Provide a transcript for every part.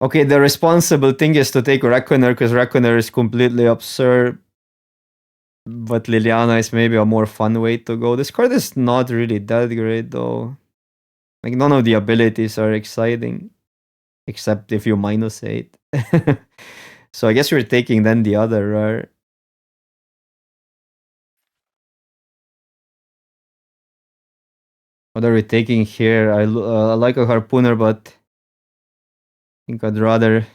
Okay, the responsible thing is to take Reckoner, because Reckoner is completely absurd. But Liliana is maybe a more fun way to go. This card is not really that great though. Like none of the abilities are exciting. Except if you -8. So I guess you're taking then the other rare. What are we taking here? I like a Harpooner, but I think I'd rather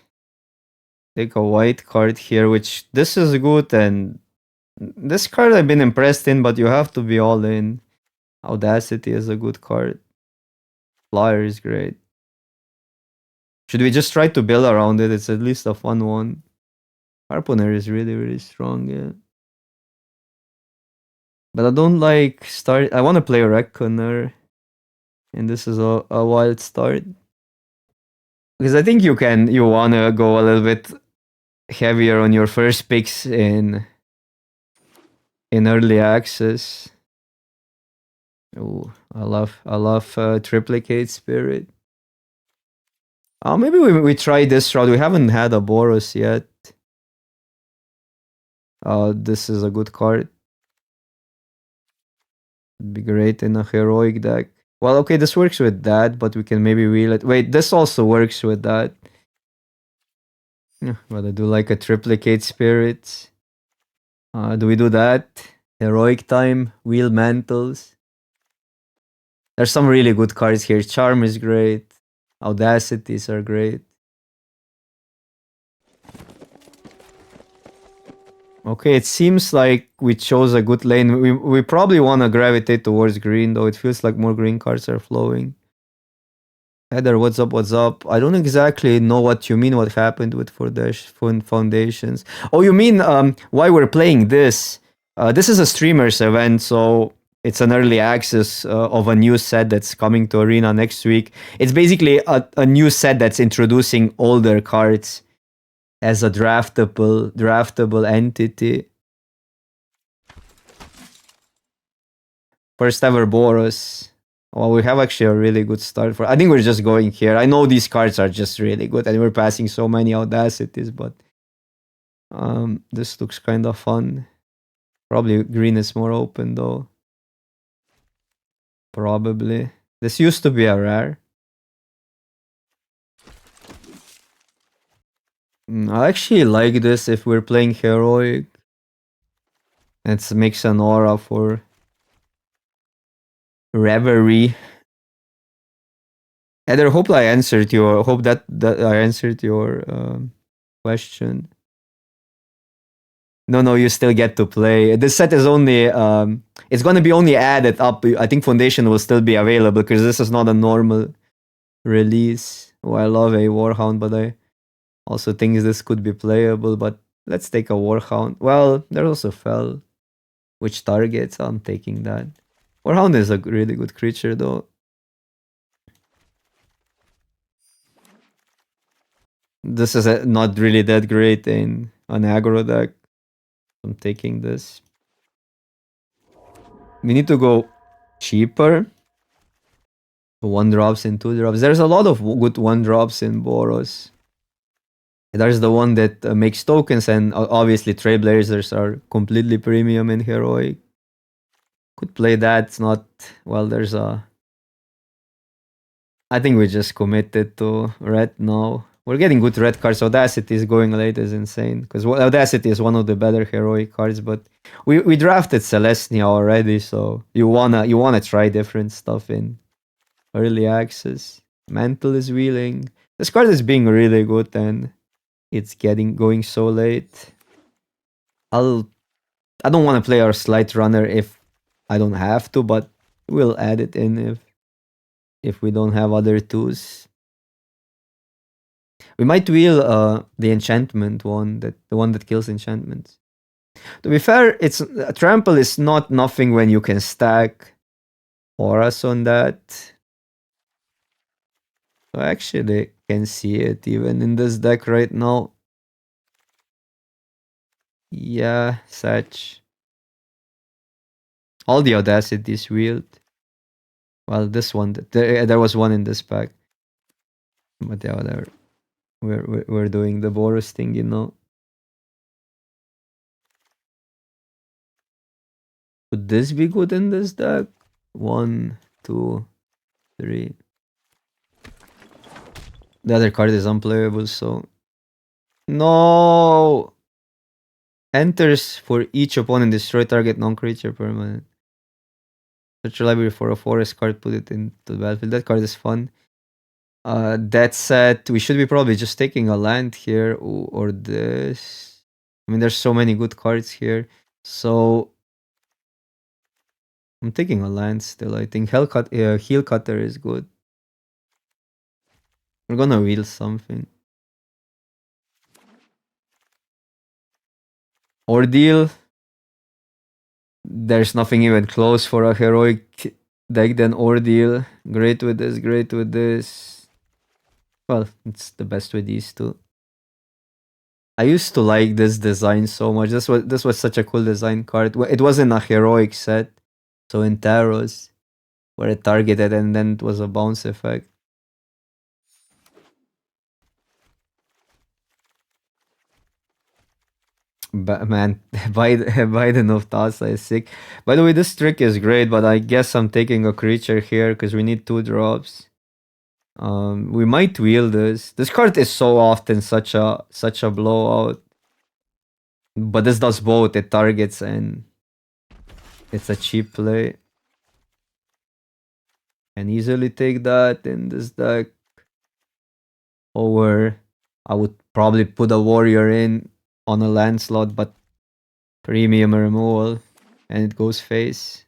take a white card here, which this is good, and this card I've been impressed in, but you have to be all in. Audacity is a good card. Flyer is great. Should we just try to build around it? It's at least a fun one. Harpooner is really, really strong, yeah. But I don't like start. I want to play Reckoner, and this is a wild start. Because I think you wanna go a little bit heavier on your first picks in early access. Oh, I love Triplicate Spirit. Oh, maybe we try this route. We haven't had a Boros yet. This is a good card. It'd be great in a heroic deck. Well, okay, this works with that, but we can maybe wheel it. Wait, this also works with that. Yeah, but I do like a Triplicate Spirit. Do we do that? Heroic Time, Wheel Mantles. There's some really good cards here. Charm is great. Audacities are great. Okay, it seems like we chose a good lane. We probably want to gravitate towards green, though. It feels like more green cards are flowing. Heather, what's up? What's up? I don't exactly know what you mean. What happened with Foundations? Oh, you mean why we're playing this? This is a streamers event, so it's an early access of a new set that's coming to Arena next week. It's basically a new set that's introducing older cards as a draftable entity. First ever Boros. Well, we have actually a really good start for. I think we're just going here. I know these cards are just really good, and we're passing so many audacities, but this looks kind of fun. Probably green is more open though. Probably. This used to be a rare. I actually like this if we're playing heroic. It makes an aura for reverie. Heather, hope I answered your. Hope that I answered your question. No, you still get to play. This set is only. It's gonna be only added up. I think Foundation will still be available because this is not a normal release. Oh, I love a Warhound, but I also think this could be playable. But let's take a Warhound. Well, there also fell. Which targets? I'm taking that. Warhound is a really good creature though. This is not really that great in an aggro deck. I'm taking this. We need to go cheaper. 1-drops and 2-drops. There's a lot of good 1-drops in Boros. There's the one that makes tokens, and obviously Trailblazers are completely premium in Heroic. Could play that. It's not. Well, there's a. I think we just committed to red now. We're getting good red cards. Audacity is going late is insane. Because Audacity is one of the better heroic cards, but we drafted Celestia already, so you wanna try different stuff in early access. Mantle is wheeling. This card is being really good and it's going so late. I don't want to play our Slight Runner if I don't have to, but we'll add it in if we don't have other twos. We might wheel the enchantment one, the one that kills enchantments. To be fair, it's trample is not nothing when you can stack auras on that. So I actually can see it even in this deck right now. Yeah, such. All the audacity is wheeled. Well, this one, there was one in this pack. But yeah, whatever. we're doing the Boros thing, you know. Could this be good in this deck? 1, 2, 3. The other card is unplayable, so no. Enters for each opponent, destroy target non-creature permanent. Search your library for a forest card, put it into the battlefield. That card is fun. That said, we should be probably just taking a land here or this. I mean, there's so many good cards here. So I'm taking a land still. I think Heel Cutter is good. We're gonna wheel something. Ordeal. There's nothing even close for a heroic deck than Ordeal. Great with this, great with this. Well, it's the best with these two. I used to like this design so much. This was such a cool design card. It wasn't a heroic set, so in Taros, where it targeted and then it was a bounce effect. But man, Biden of Tasa is sick. By the way, this trick is great, but I guess I'm taking a creature here because we need 2 drops. We might wheel this. This card is so often such a blowout. But this does both. It targets and it's a cheap play. Can easily take that in this deck. Or I would probably put a warrior in on a land slot, but premium removal, and it goes face.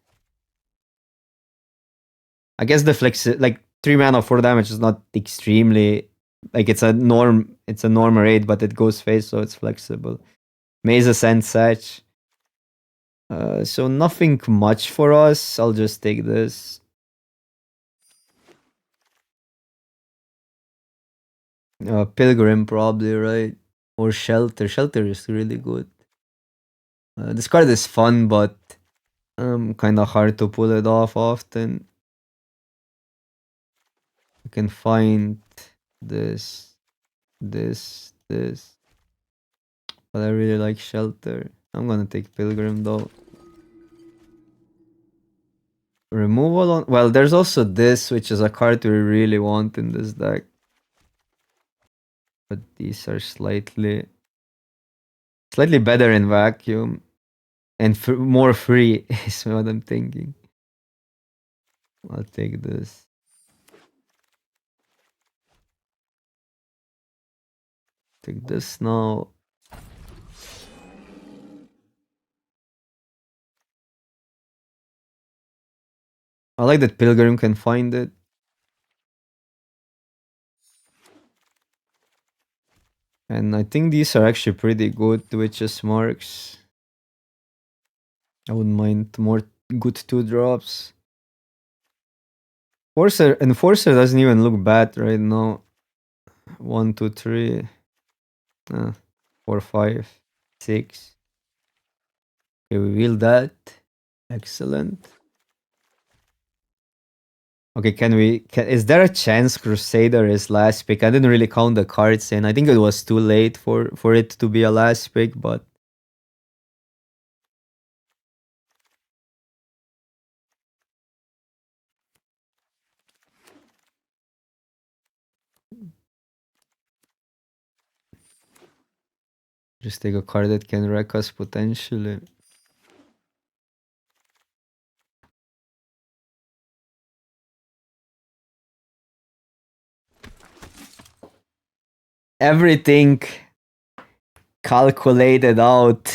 I guess the flex, like 3 mana 4 damage is not extremely, like it's a norm rate, but it goes face, so it's flexible. Maze Ascent Satch. So nothing much for us. I'll just take this. Pilgrim probably, right? Or Shelter. Shelter is really good. This card is fun, but kind of hard to pull it off often. You can find this. But I really like Shelter. I'm gonna take Pilgrim though. Removal on. Well, there's also this, which is a card we really want in this deck. But these are slightly better in vacuum and more free is what I'm thinking. I'll take this. Take this now. I like that Pilgrim can find it. And I think these are actually pretty good Witches Marks. I wouldn't mind more good 2 drops. Enforcer doesn't even look bad right now. 1, 2, 3. 4, 5, 6. Okay, we wheel that. Excellent. Okay, is there a chance Crusader is last pick? I didn't really count the cards in. I think it was too late for it to be a last pick, but just take a card that can wreck us potentially. Everything calculated out.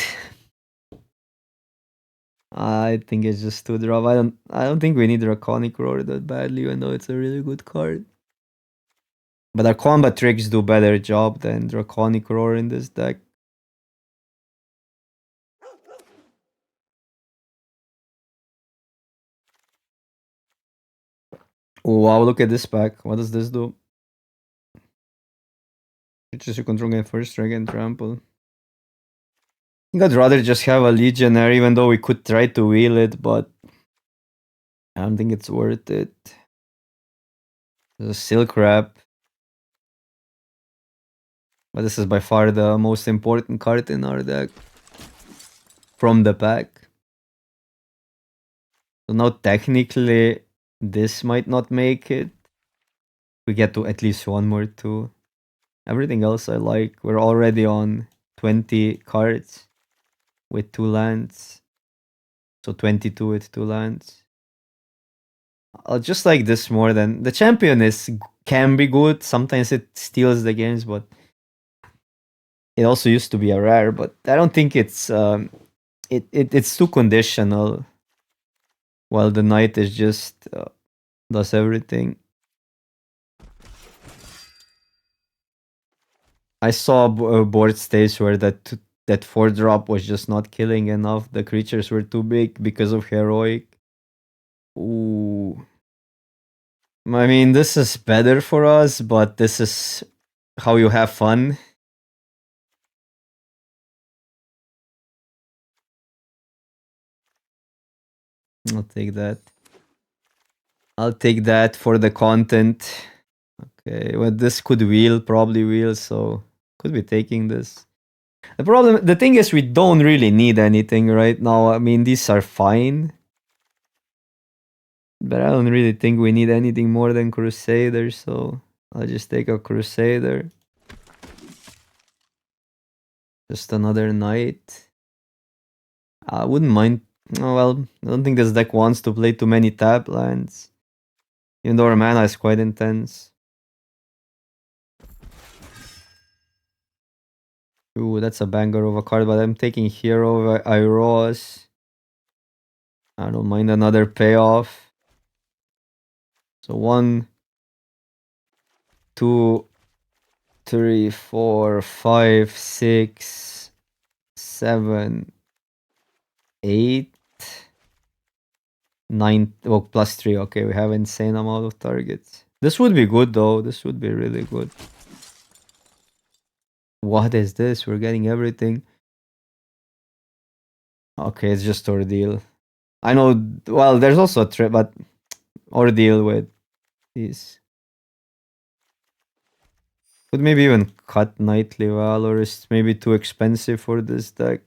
I think it's just 2 drop. I don't think we need Draconic Roar that badly, even though it's a really good card. But our combat tricks do better job than Draconic Roar in this deck. Oh wow, look at this pack. What does this do? Creatures you control gain first strike and trample. I think I'd rather just have a Legionnaire, even though we could try to wheel it, but I don't think it's worth it. There's a Silk Wrap. But this is by far the most important card in our deck from the pack. So now technically this might not make it. We get to at least one more two. Everything else I like. We're already on 20 cards with 2 lands. So 22 with 2 lands. I just like this more than the champion can be good. Sometimes it steals the games, but it also used to be a rare. But I don't think it's too conditional. While the knight is just does everything. I saw a board stage where that 4-drop was just not killing enough. The creatures were too big because of heroic. Ooh. I mean, this is better for us, but this is how you have fun. I'll take that. I'll take that for the content. Okay, well, this could wheel, probably wheel, so could be taking this. The thing is, we don't really need anything right now. I mean, these are fine. But I don't really think we need anything more than Crusader, so I'll just take a Crusader. Just another knight. I wouldn't mind. Oh, well, I don't think this deck wants to play too many tap lands. Even though our mana is quite intense. Ooh, that's a banger of a card, but I'm taking Hero Iroas. I don't mind another payoff. So 1, 2, 3, 4, 5, 6, 7, 8, 9. Oh, plus 3. Okay, we have insane amount of targets. This would be good though. This would be really good. What is this? We're getting everything. Okay, it's just Ordeal. I know. Well, there's also a trip, but Ordeal with these. Could maybe even cut Nightly Valor. Is maybe too expensive for this deck.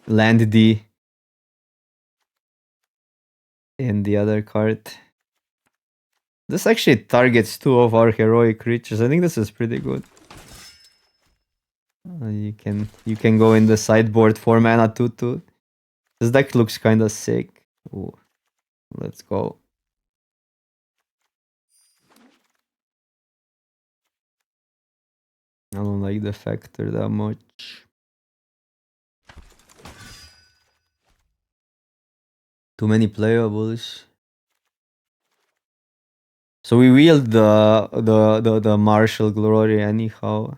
Land D in the other card. This actually targets 2 of our heroic creatures. I think this is pretty good. You can go in the sideboard 4 mana 2/2. This deck looks kind of sick. Ooh, let's go. I don't like the factor that much. Too many playables. So we wield the Martial Glory anyhow.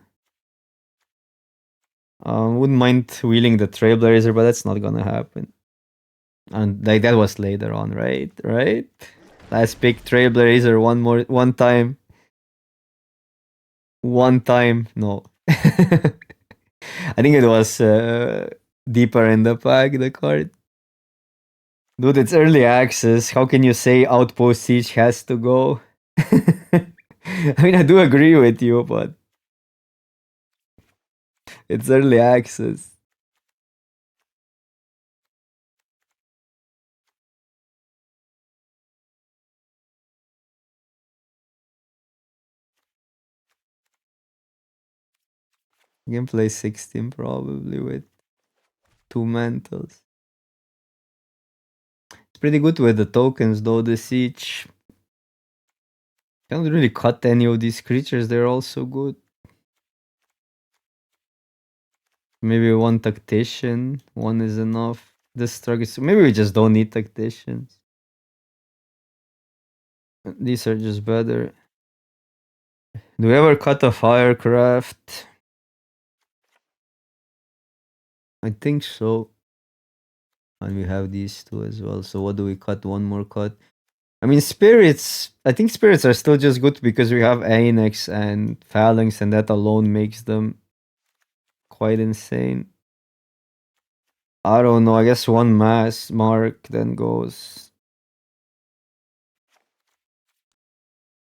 Wouldn't mind wheeling the Trailblazer, but that's not gonna happen. And like that was later on, right? Right? Let's pick Trailblazer one time. One time, no. I think it was deeper in the pack, the card. Dude, it's early access. How can you say Outpost Siege has to go? I mean, I do agree with you, but it's early access. You can play 16 probably with 2 mantles. It's pretty good with the tokens though, the Siege. Can't really cut any of these creatures, they're all so good. Maybe one Tactician, one is enough. This struggles. Maybe we just don't need Tacticians. These are just better. Do we ever cut a Firecraft? I think so. And we have these two as well. So what do we cut? One more cut. I mean, Spirits. I think Spirits are still just good because we have Anex and Phalanx, and that alone makes them quite insane. I don't know. I guess one mass mark then goes.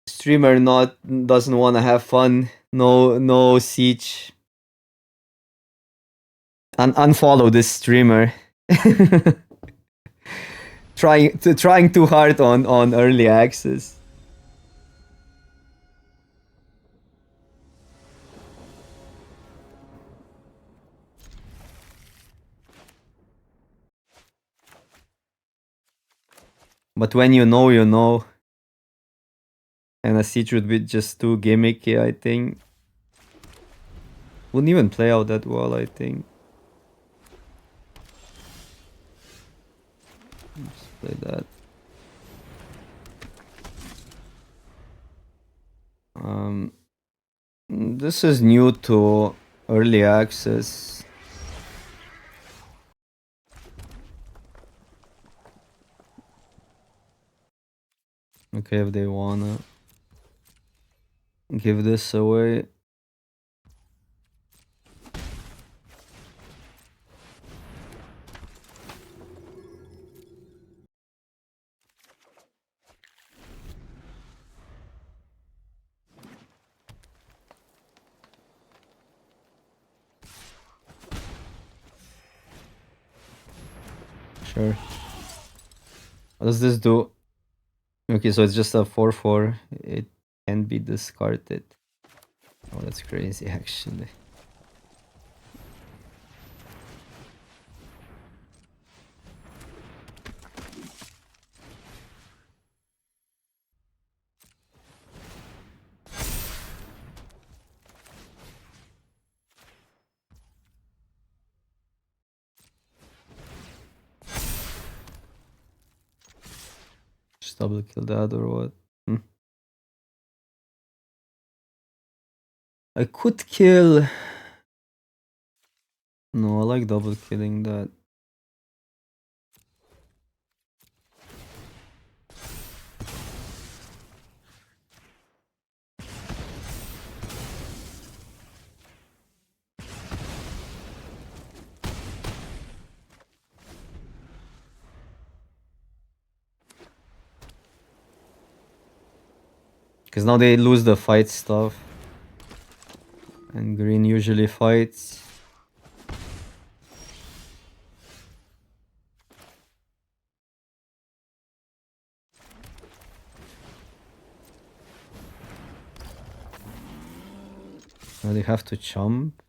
Streamer doesn't want to have fun. No siege. Unfollow this streamer. trying too hard on early access. But when you know, you know. And a siege would be just too gimmicky, I think. Wouldn't even play out that well, I think. Let's play that. This is new to early access. Okay, if they wanna give this away. Sure. What does this do? Okay, so it's just a 4/4. It can be discarded. Oh, that's crazy, actually. Just double kill that or what? I could kill. No, I like double killing that. Because now they lose the fight stuff. And green usually fights. Now they have to chump.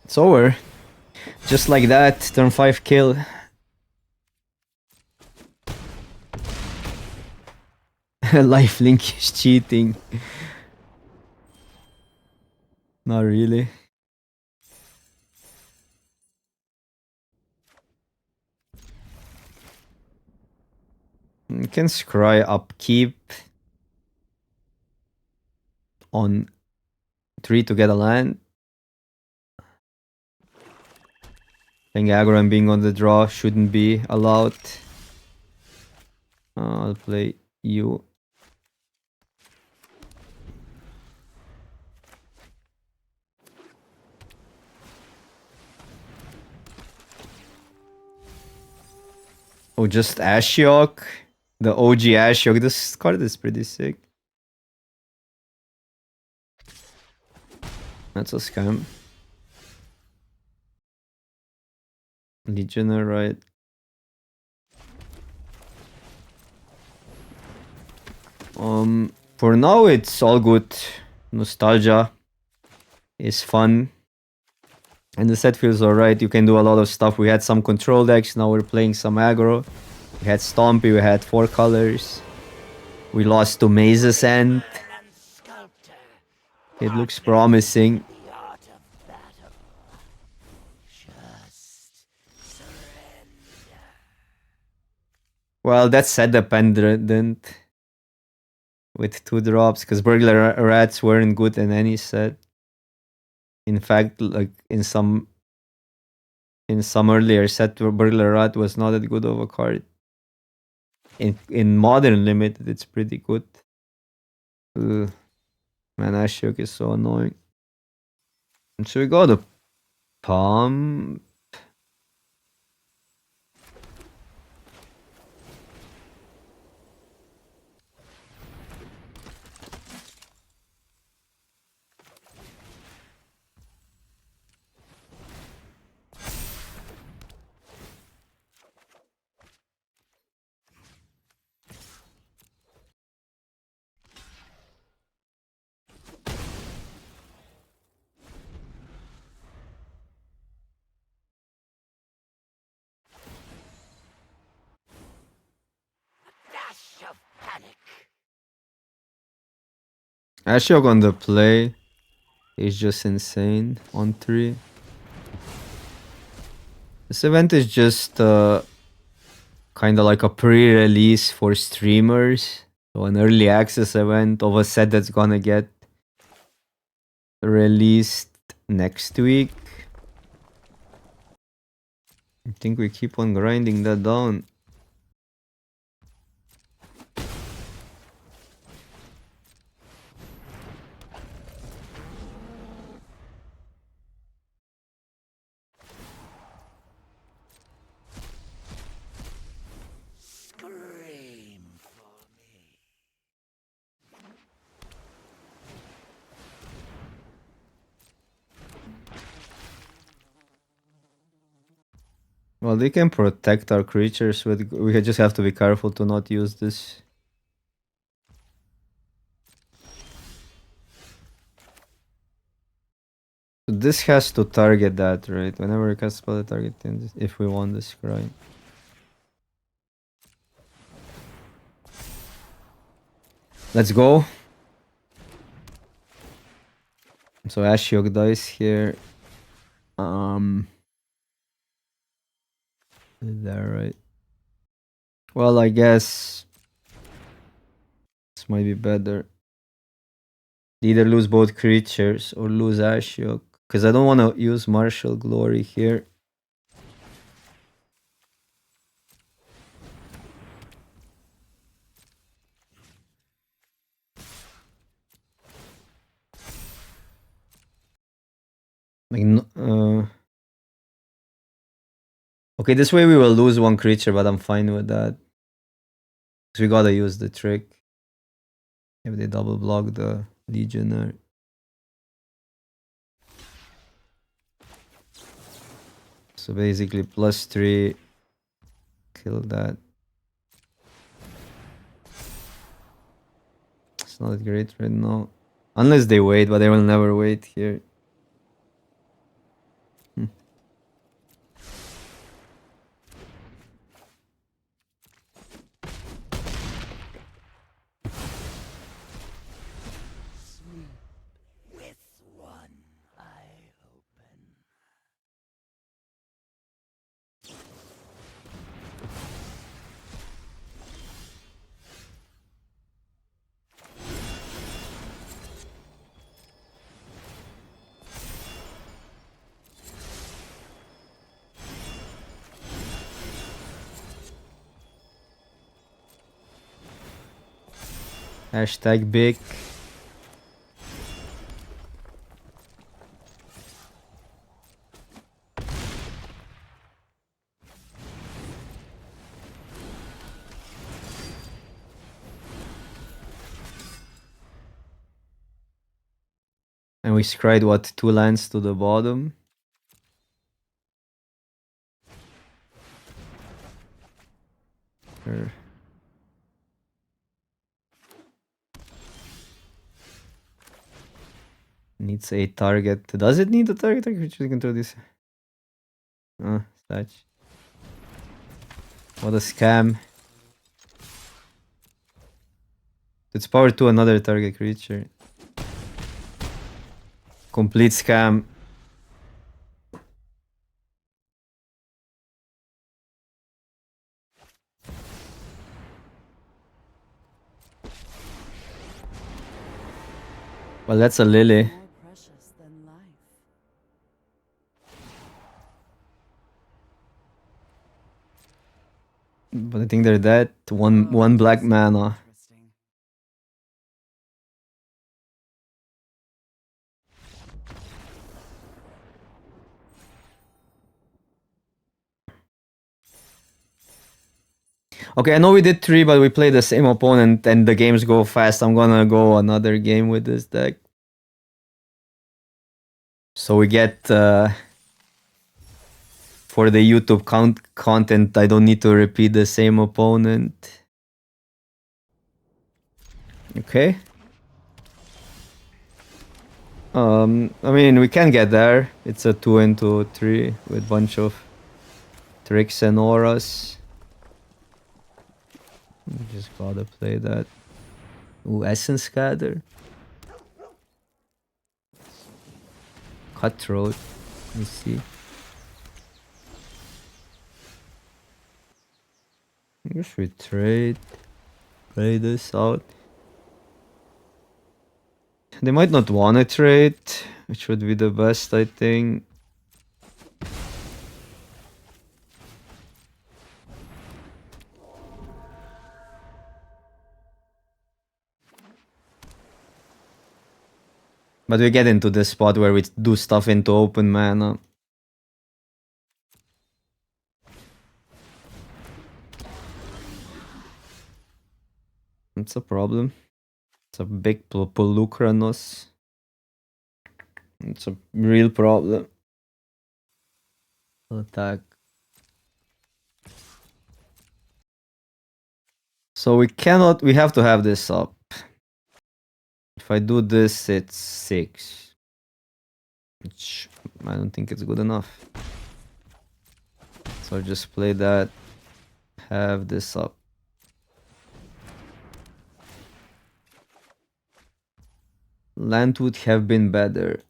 It's over. Just like that, turn 5 kill. Lifelink is cheating. Not really. You can scry upkeep on 3 to get a land. Playing aggro and being on the draw shouldn't be allowed. I'll play you. Oh, just Ashiok. The OG Ashiok. This card is pretty sick. That's a scam. Legionnaire, right? For now it's all good. Nostalgia is fun. And the set feels alright. You can do a lot of stuff. We had some control decks, now we're playing some aggro. We had Stompy, we had 4 colors. We lost to Maze's End. It looks promising. Well, that's set dependent with 2 drops, because Burglar Rats weren't good in any set. In fact, like in some earlier set, Burglar Rat was not that good of a card. In modern limited, it's pretty good. Ugh. Man, Ashiok is so annoying. And so we got a pump. Ashok on the play is just insane on 3. This event is just kind of like a pre-release for streamers. So an early access event of a set that's gonna get released next week. I think we keep on grinding that down. Well, they can protect our creatures, but we just have to be careful to not use this. So this has to target that, right? Whenever we cast spell, target if we want this grind. Let's go. So Ashiok dice here. Is that right? Well, I guess this might be better. Either lose both creatures or lose Ashiok. Because I don't want to use Martial Glory here. Like, okay, this way we will lose one creature, but I'm fine with that. Because we gotta use the trick. If they double block the Legionnaire. So basically +3. Kill that. It's not great right now. Unless they wait, but they will never wait here. Hashtag big. And we scryed what, 2 lands to the bottom? Or needs a target. Does it need a target? I can control this. Such. What a scam. It's power to another target creature. Complete scam. Well, that's a Lily. But I think they're dead. One black mana. Okay, I know we did 3, but we play the same opponent and the games go fast. I'm gonna go another game with this deck. So we get for the YouTube content, I don't need to repeat the same opponent. Okay. I mean, we can get there. It's a 2 into 3 with bunch of tricks and auras. Just gotta play that. Ooh, Essence Scatter. Cutthroat. Let's see. I guess we trade. Play this out. They might not want to trade, which would be the best, I think. But we get into this spot where we do stuff into open mana. It's a problem. It's a big Polukranos. It's a real problem. Attack. So we have to have this up. If I do this, it's 6. Which I don't think it's good enough. So I'll just play that. Have this up. Land would have been better.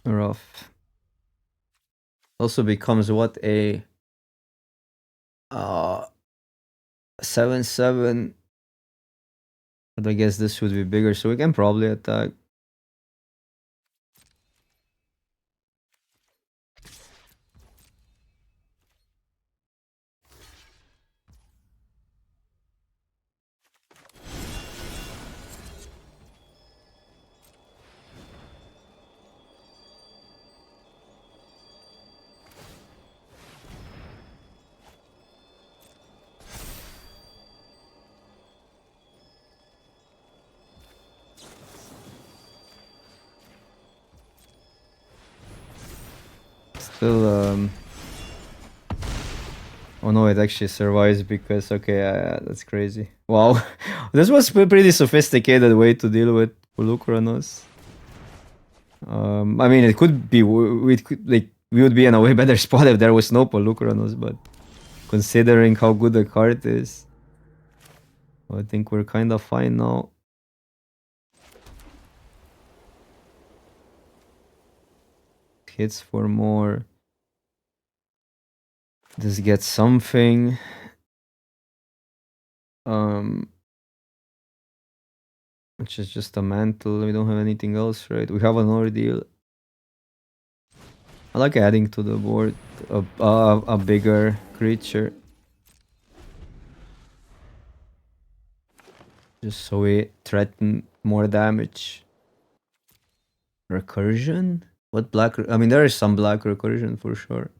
Rough. Also becomes what, a 7/7. But I guess this would be bigger, so we can probably attack. Still, oh no, it actually survives because, okay, that's crazy. Wow, this was a pretty sophisticated way to deal with Polukranos. I mean, it could be, we would be in a way better spot if there was no Polukranos, but considering how good the card is, I think we're kind of fine now. Hits for more. This gets something. Which is just a mantle. We don't have anything else, right? We have an ordeal. I like adding to the board a bigger creature. Just so we threaten more damage. Recursion? What black? I mean, there is some black recursion for sure.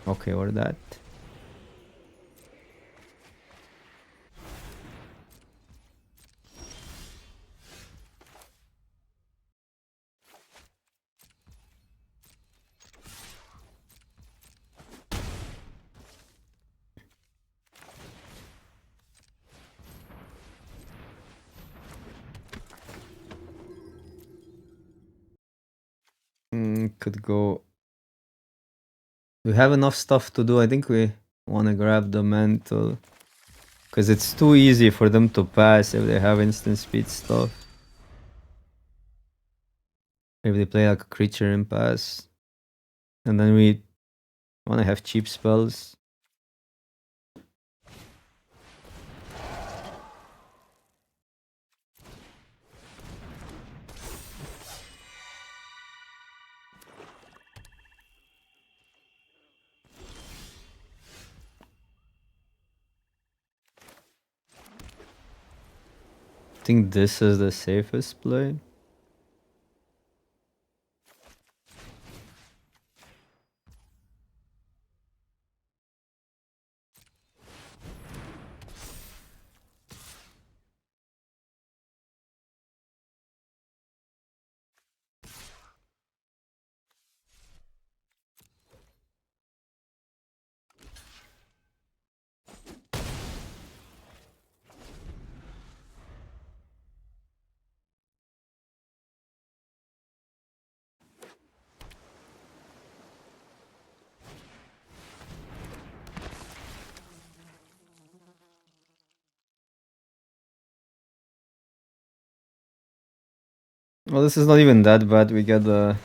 Okay, or that. Could go. We have enough stuff to do. I think we want to grab the mantle. Because it's too easy for them to pass if they have instant speed stuff. If they play like a creature and pass. And then we want to have cheap spells. I think this is the safest play. Well, this is not even that bad. We get the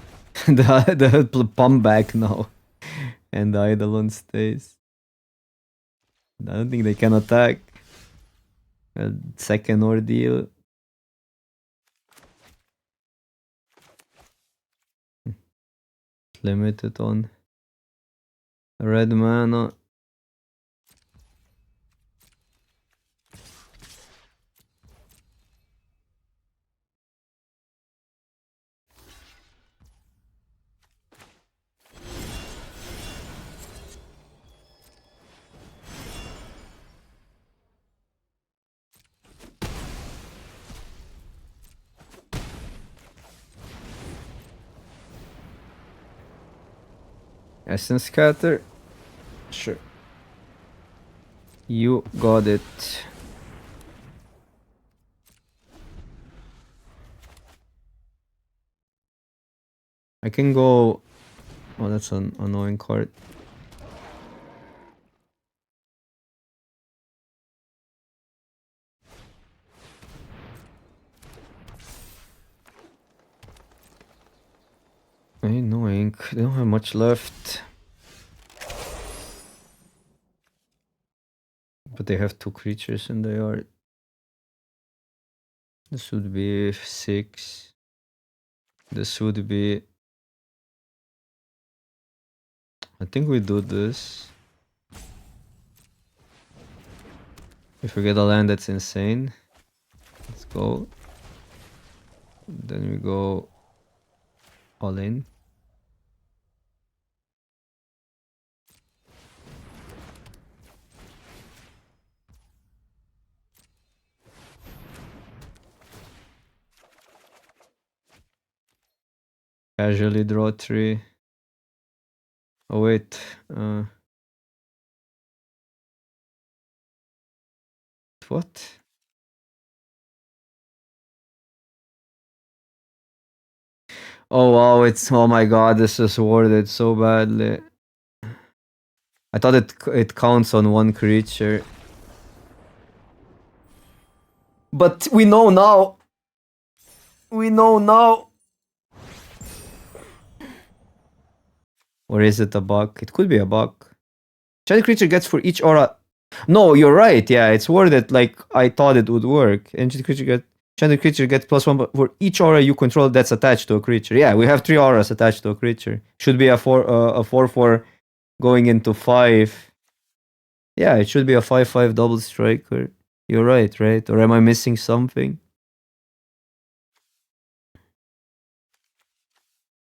the pump back now, and the Eidolon stays. I don't think they can attack. A second ordeal. Limited on red mana. Essence scatter. Sure. You got it. I can go. Oh, that's an annoying card. Annoying. They don't have much left. But they have 2 creatures in the yard. This would be 6. This would be. I think we do this. If we get a land that's insane. Let's go. Then we go all in. Casually draw 3. Oh wait. What? Oh wow, oh my god, this is worded so badly. I thought it counts on 1 creature. But we know now. We know now. Or is it a bug? It could be a bug. Enchanted creature gets for each aura. No, you're right. Yeah, it's worded like I thought it would work. Enchanted creature gets +1 for each aura you control that's attached to a creature. Yeah, we have 3 auras attached to a creature. Should be a 4/4 going into 5. Yeah, it should be a 5/5 double striker. You're right, right? Or am I missing something?